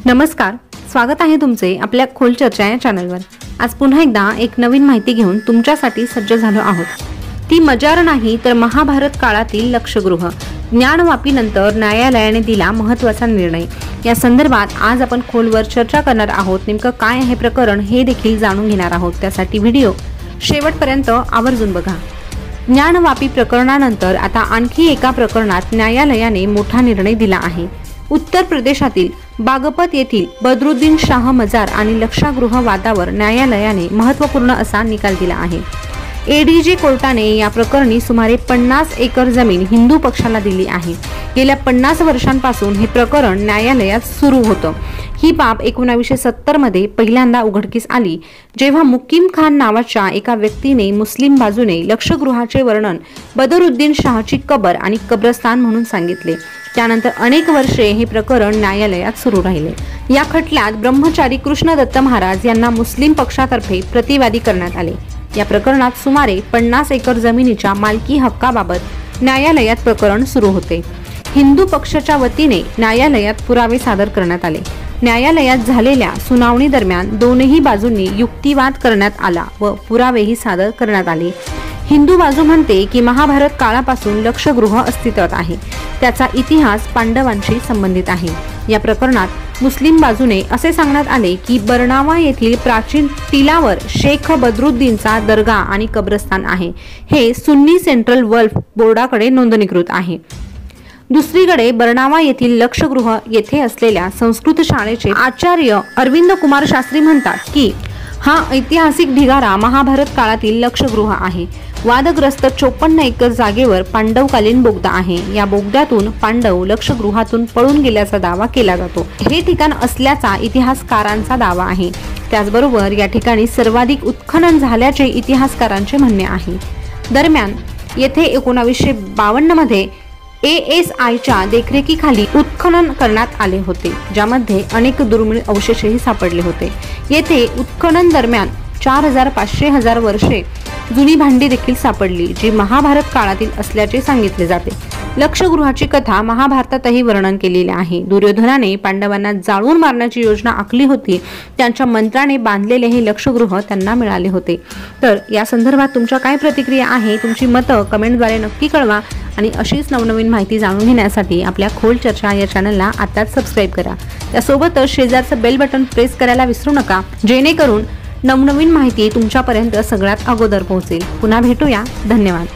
नमस्कार, स्वागत आहे तुमचे आपल्या खोल चर्चा या चॅनलवर। आज पुन्हा एकदा एक नवीन माहिती घेऊन तुमच्यासाठी सज्ज झालो आहोत। ती मजार नाही तर महाभारत काळातील लक्षगृह। ज्ञानवापीनंतर न्यायालयाने दिला महत्त्वाचा निर्णय। या संदर्भात आज आपण खोलवर चर्चा करणार आहोत। नेमकं काय आहे प्रकरण हे देखील जाणून घेणार आहोत। त्यासाठी व्हिडिओ शेवटपर्यंत आवर्जून बघा। ज्ञानवापी प्रकरणानंतर आता आणखी एका प्रकरणात न्यायालयाने मोठा निर्णय दिला आहे। उत्तर प्रदेशातील बागपत येथील बदरुद्दीन शाह मजार आणि लक्षगृह वादावर न्यायालयाने महत्त्वपूर्ण असा निकाल दिला आहे। एडीजी कोर्टाने या प्रकरणी सुमारे 50 एकर जमीन हिंदू पक्षाला दिली आहे। गेल्या 50 वर्षांपासून हे प्रकरण न्यायालयात सुरू होतं। ही बाब 1970 मध्ये पहिल्यांदा उघडकीस आली, जेव्हा मुकीम खान नावाच्या एका व्यक्तीने मुस्लिम बाजूने लक्षगृहाचे वर्णन बदरुद्दीन शाहची कबर आणि कब्रस्तान म्हणून सांगितले। त्यानंतर अनेक वर्षे हे प्रकरण न्यायालयात सुरू राहिले। या खटल्यात ब्रह्मचारी कृष्णदत्त महाराज यांना मुस्लिम पक्षातर्फे प्रतिवादी करण्यात आले। या प्रकरणात सुमारे 50 एकर जमिनीच्या मालकी हक्काबाबत न्यायालयात प्रकरण सुरू होते। हिंदू पक्षाच्या वतीने न्यायालयात पुरावे सादर करण्यात आले। न्यायालयात झालेल्या सुनावणी दरम्यान दोन्ही बाजूंनी युक्तिवाद करण्यात आला व पुरावेही सादर करण्यात आले। हिंदू बाजू म्हणते की महाभारत काळापासून लक्षगृह अस्तित्वात आहे, त्याचा इतिहास पांडवांशी संबंधित आहे। या प्रकरणात मुस्लिम बाजूने असे सांगण्यात आले की बर्नावा येथील प्राचीन टिलावर शेख बदरुद्दीनचा दर्गा आणि कब्रस्तान आहे। हे सुन्नी सेंट्रल वल्फ बोर्डाकडे नोंदणीकृत आहे। दुसरीकडे बर्नावा येथील लक्षगृह येथे असलेल्या संस्कृत शाळेचे आचार्य अरविंद कुमार शास्त्री म्हणतात की हा ऐतिहासिक ढिगारा महाभारत काळातील लक्षगृह आहे। वादग्रस्त 54 एकर जागेवर पांडवकालीन बोगदा आहे। या बोगद्यातून पांडव लक्षगृहातून पळून गेल्याचा दावा केला जातो। हे ठिकाण असल्याचा इतिहासकारांचा दावा आहे। त्याचबरोबर या ठिकाणी सर्वाधिक उत्खनन झाल्याचे इतिहासकारांचे म्हणणे आहे। दरम्यान येथे 1952 मध्ये ASIच्या देखरेखीखाली उत्खनन करण्यात आले होते, ज्यामध्ये अनेक दुर्मिळ अवशेषही सापडले होते। येथे उत्खनन दरम्यान 4500 वर्षे जुनी भांडी देखील सापडली, जी महाभारत काळातील असल्याचे सांगितले जाते। लक्षगृहाची कथा महाभारतातही वर्णन केलेली आहे। दुर्योधनाने पांडवांना जाळून मारण्याची योजना आखली होती, त्यांच्या मंत्राने बांधलेले हे लक्षगृह त्यांना मिळाले होते। तर या संदर्भात तुमच्या काय प्रतिक्रिया आहे, तुमची मतं कमेंटद्वारे नक्की कळवा आणि अशीच नवनवीन माहिती जाणून घेण्यासाठी आपल्या खोल चर्चा या चॅनलला आताच सबस्क्राइब करा। त्यासोबतच शेजारचं बेल बटन प्रेस करायला विसरू नका, जेणेकरून नवनवीन माहिती तुमच्यापर्यंत सगळ्यात अगोदर पोहोचेल। पुन्हा भेटूया, धन्यवाद।